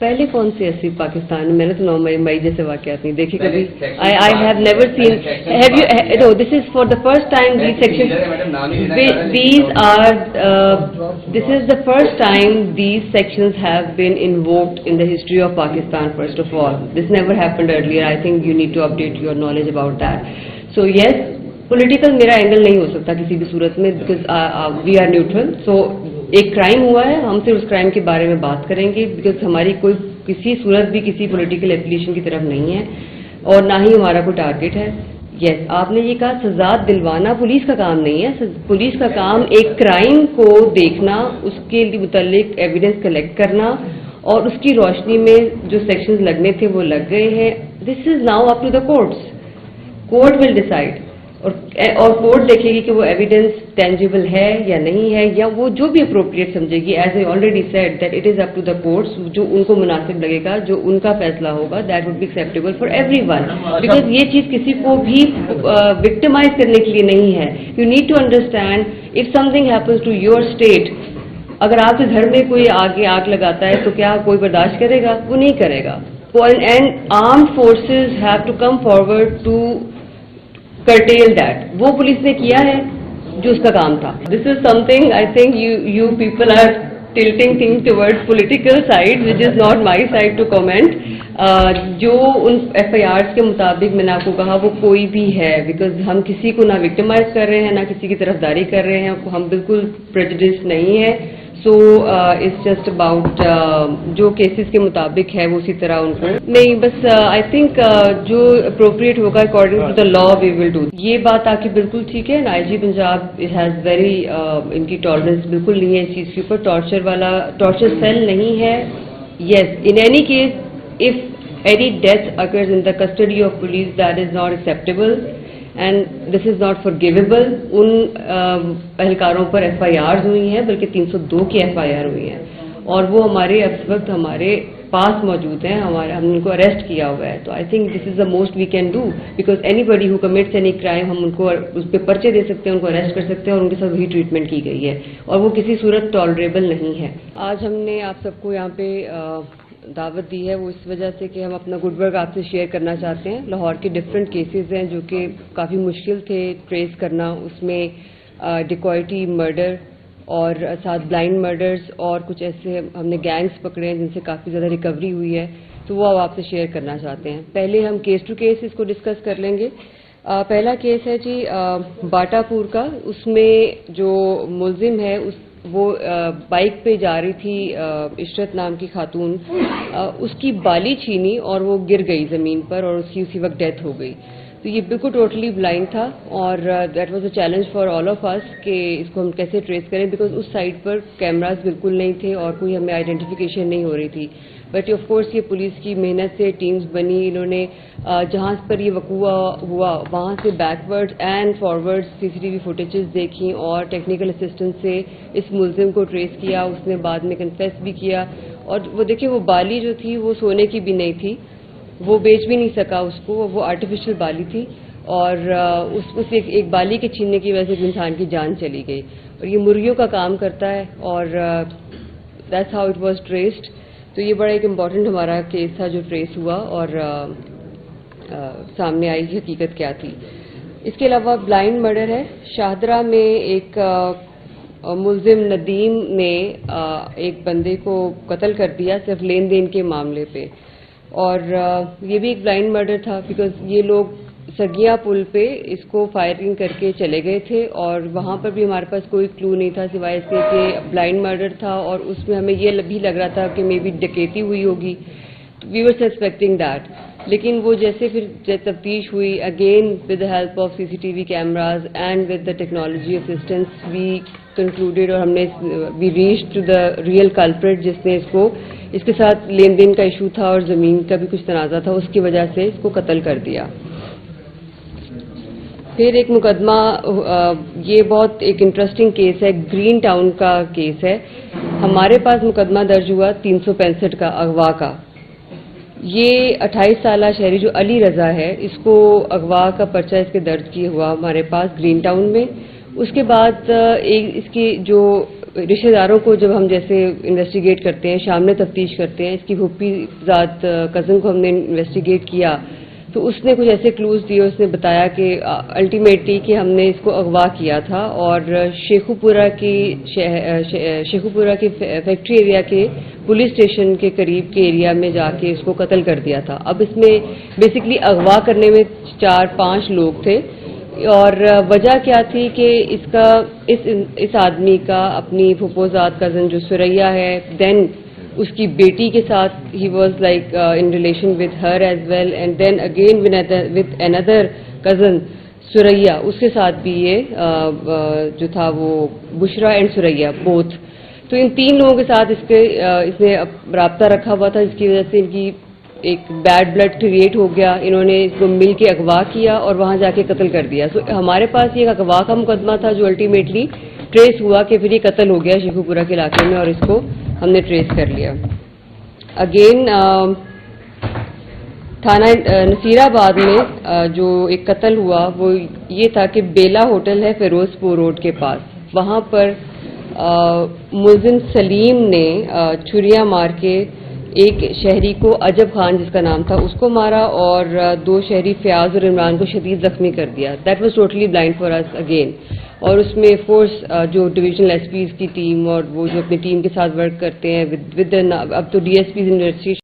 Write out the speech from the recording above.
پہلے کون سی ایسی پاکستان میں نے تو 9 مئی جیسے واقعات نہیں دیکھی کبھی. I have never seen. Have you? No, this is for the first time. These sections. This is the first time these sections have been invoked in the history of Pakistan. First of all, this never happened earlier. I think you need to update your knowledge about that. So yes, political میرا angle نہیں ہو سکتا کسی بھی صورت میں because we are neutral. So ایک crime ہوا ہے, ہم صرف اس کرائم کے بارے میں بات کریں گے بیکاز ہماری کوئی کسی صورت بھی کسی پولیٹیکل ایفیلیشن کی طرف نہیں ہے اور نہ ہی ہمارا کوئی ٹارگیٹ ہے. یس, آپ نے یہ کہا سزا دلوانا پولیس کا کام نہیں ہے. پولیس کا کام ایک کرائم کو دیکھنا, اس کے متعلق ایویڈنس کلیکٹ کرنا اور اس کی روشنی میں جو سیکشنز لگنے تھے وہ لگ گئے ہیں. This is now up to the courts. Court will decide اور کورٹ دیکھے گی کہ وہ ایویڈنس ٹینجیبل ہے یا نہیں ہے, یا وہ جو بھی اپروپریٹ سمجھے گی. As I already said that it is up to the courts, جو ان کو مناسب لگے گا, جو ان کا فیصلہ ہوگا, that would be acceptable for everyone. Because یہ چیز کسی کو بھی وکٹمائز کرنے کے لیے نہیں ہے. You need to understand if something happens to your state, اگر آپ کے گھر میں کوئی آگے آگ لگاتا ہے تو کیا کوئی برداشت کرے گا؟ وہ نہیں کرے گا. And armed forces have to come forward to curtail that. وہ پولیس نے کیا ہے جو اس کا کام تھا. This is something I think you people are tilting things towards political side which is not my side to comment. جو ان F آئی آرز کے مطابق میں نے آپ کو کہا وہ کوئی بھی ہے, بیکاز ہم کسی کو نہ وکٹمائز کر رہے ہیں نہ کسی کی طرف داری کر رہے ہیں, ہم بالکل پریجوڈس نہیں ہیں. سو اٹس جسٹ اباؤٹ جو کیسز کے مطابق ہے وہ اسی طرح ان کو نہیں, بس آئی تھنک جو اپروپریٹ ہوگا according to the law we will do. یہ بات آپ کی بالکل ٹھیک ہے. I G Punjab has very ان کی ٹالرنس بالکل نہیں ہے اس چیز کے اوپر. ٹارچر سیل نہیں ہے. Yes, in any case if any death occurs in the custody of police, that is not acceptable and this is not forgivable. ان اہلکاروں پر ایف آئی آرز ہوئی ہیں, بلکہ 302 کی ایف آئی آر ہوئی ہیں اور وہ ہمارے اس وقت ہمارے پاس موجود ہیں, ہم نے ان کو اریسٹ کیا ہوا ہے. تو I think this is the most we can do because anybody who commits any crime, ہم ان کو اس پہ پرچے دے سکتے ہیں, ان کو اریسٹ کر سکتے ہیں اور ان کے ساتھ وہی ٹریٹمنٹ کی گئی ہے اور وہ کسی صورت ٹالریبل نہیں ہے. آج ہم نے آپ سب کو یہاں پہ دعوت دی ہے وہ اس وجہ سے کہ ہم اپنا گڈ ورک آپ سے شیئر کرنا چاہتے ہیں. لاہور کے ڈفرینٹ کیسز ہیں جو کہ کافی مشکل تھے ٹریس کرنا. اس میں ڈیکوائٹی, مرڈر اور ساتھ بلائنڈ مرڈرز اور کچھ ایسے ہم نے گینگز پکڑے ہیں جن سے کافی زیادہ ریکوری ہوئی ہے, تو وہ آپ سے شیئر کرنا چاہتے ہیں. پہلے ہم کیس ٹو کیس اس کو ڈسکس کر لیں گے. پہلا کیس ہے جی باٹا پور کا. اس میں جو ملزم ہے وہ بائک پہ جا رہی تھی, عشرت نام کی خاتون, اس کی بالی چھینی اور وہ گر گئی زمین پر اور اس کی اسی وقت ڈیتھ ہو گئی. تو یہ بالکل ٹوٹلی بلائنڈ تھا اور that was a challenge for all of us کہ اس کو ہم کیسے ٹریس کریں, بیکاز اس سائٹ پر کیمراز بالکل نہیں تھے اور کوئی ہمیں آئیڈینٹیفیکیشن نہیں ہو رہی تھی. بٹ آف کورس یہ پولیس کی محنت سے ٹیمز بنی, انہوں نے جہاں پر یہ وقوع ہوا وہاں سے backward and forward C C T V footages دیکھیں اور ٹیکنیکل اسسٹنس سے اس ملزم کو ٹریس کیا. اس نے بعد میں کنفیس بھی کیا اور وہ دیکھیں وہ بالی جو تھی وہ سونے کی بھی نہیں تھی, وہ بیچ بھی نہیں سکا اس کو, وہ آرٹیفیشیل بالی تھی اور اس ایک بالی کے چھیننے کی وجہ سے انسان کی جان چلی گئی. اور یہ مرغیوں کا کام کرتا ہے اور that's how it was traced. تو یہ بڑا ایک امپورٹنٹ ہمارا کیس تھا جو ٹریس ہوا اور سامنے آئی حقیقت کیا تھی. اس کے علاوہ بلائنڈ مرڈر ہے. شاہدرہ میں ایک ملزم ندیم نے ایک بندے کو قتل کر دیا صرف لین دین کے معاملے پہ, اور یہ بھی ایک بلائنڈ مرڈر تھا بیکاز یہ لوگ سگیا پل پہ اس کو فائرنگ کر کے چلے گئے تھے اور وہاں پر بھی ہمارے پاس کوئی کلو نہیں تھا سوائے اس کے کہ بلائنڈ مرڈر تھا اور اس میں ہمیں یہ بھی لگ رہا تھا کہ مے بی ڈکیتی ہوئی ہوگی. وی ور سسپیکٹنگ دیٹ, لیکن وہ جیسے پھر تفتیش ہوئی again with the help of C C T V cameras and with the technology assistance we concluded اور ہم نے we reach to the real culprit جس نے اس کے ساتھ لین دین کا ایشو تھا اور زمین کا بھی کچھ تنازع تھا, اس کی وجہ سے اس کو قتل کر دیا. پھر ایک مقدمہ, یہ بہت ایک انٹرسٹنگ کیس ہے, گرین ٹاؤن کا کیس ہے. ہمارے پاس مقدمہ درج ہوا 365 کا اغوا کا. یہ 28 سالہ شہری جو علی رضا ہے, اس کو اغوا کا پرچہ اس کے درج کیا ہوا ہمارے پاس گرین ٹاؤن میں. اس کے بعد اس کی جو رشتہ داروں کو جب ہم جیسے انویسٹیگیٹ کرتے ہیں، شام میں تفتیش کرتے ہیں، اس کی پھوپھی ذات کزن کو ہم نے انویسٹیگیٹ کیا تو اس نے کچھ ایسے کلوز دیے. اس نے بتایا کہ الٹیمیٹلی کہ ہم نے اس کو اغوا کیا تھا اور شیخو پورہ کی فیکٹری ایریا کے پولیس اسٹیشن کے قریب کے ایریا میں جا کے اس کو قتل کر دیا تھا. اب اس میں بیسکلی اغوا کرنے میں 4-5 لوگ تھے اور وجہ کیا تھی کہ اس آدمی کا اپنی پھوپھوزاد کزن جو سریا ہے، دین اس کی بیٹی کے ساتھ ہی was like in relation with her as well, and then again with اندر کزن سریا، اس کے ساتھ بھی یہ جو تھا وہ بشرا اینڈ سریا بوتھ. تو ان 3 لوگوں کے ساتھ اس نے رابطہ رکھا ہوا تھا، جس کی وجہ سے ان کی ایک بیڈ بلڈ کریٹ ہو گیا. انہوں نے اس کو مل کے اغوا کیا اور وہاں جا کے قتل کر دیا. سو ہمارے پاس یہ اغوا کا مقدمہ تھا جو الٹیمیٹلی ٹریس ہوا کہ پھر یہ قتل ہو گیا شیخو پورہ کے علاقے میں اور اس کو ہم نے ٹریس کر لیا. اگین تھانہ نصیر آباد میں جو ایک قتل ہوا وہ یہ تھا کہ بیلا ہوٹل ہے فیروز پور روڈ کے پاس، وہاں پر ملزم سلیم نے چھریاں مار کے ایک شہری کو عجب خان جس کا نام تھا اس کو مارا اور 2 شہری فیاض اور عمران کو شدید زخمی کر دیا. That was totally blind for us again. اور اس میں فورس جو ڈویژنل ایس پیز کی ٹیم اور وہ جو اپنی ٹیم کے ساتھ ورک کرتے ہیں اب تو ڈی ایس پیز انویسٹیگیشن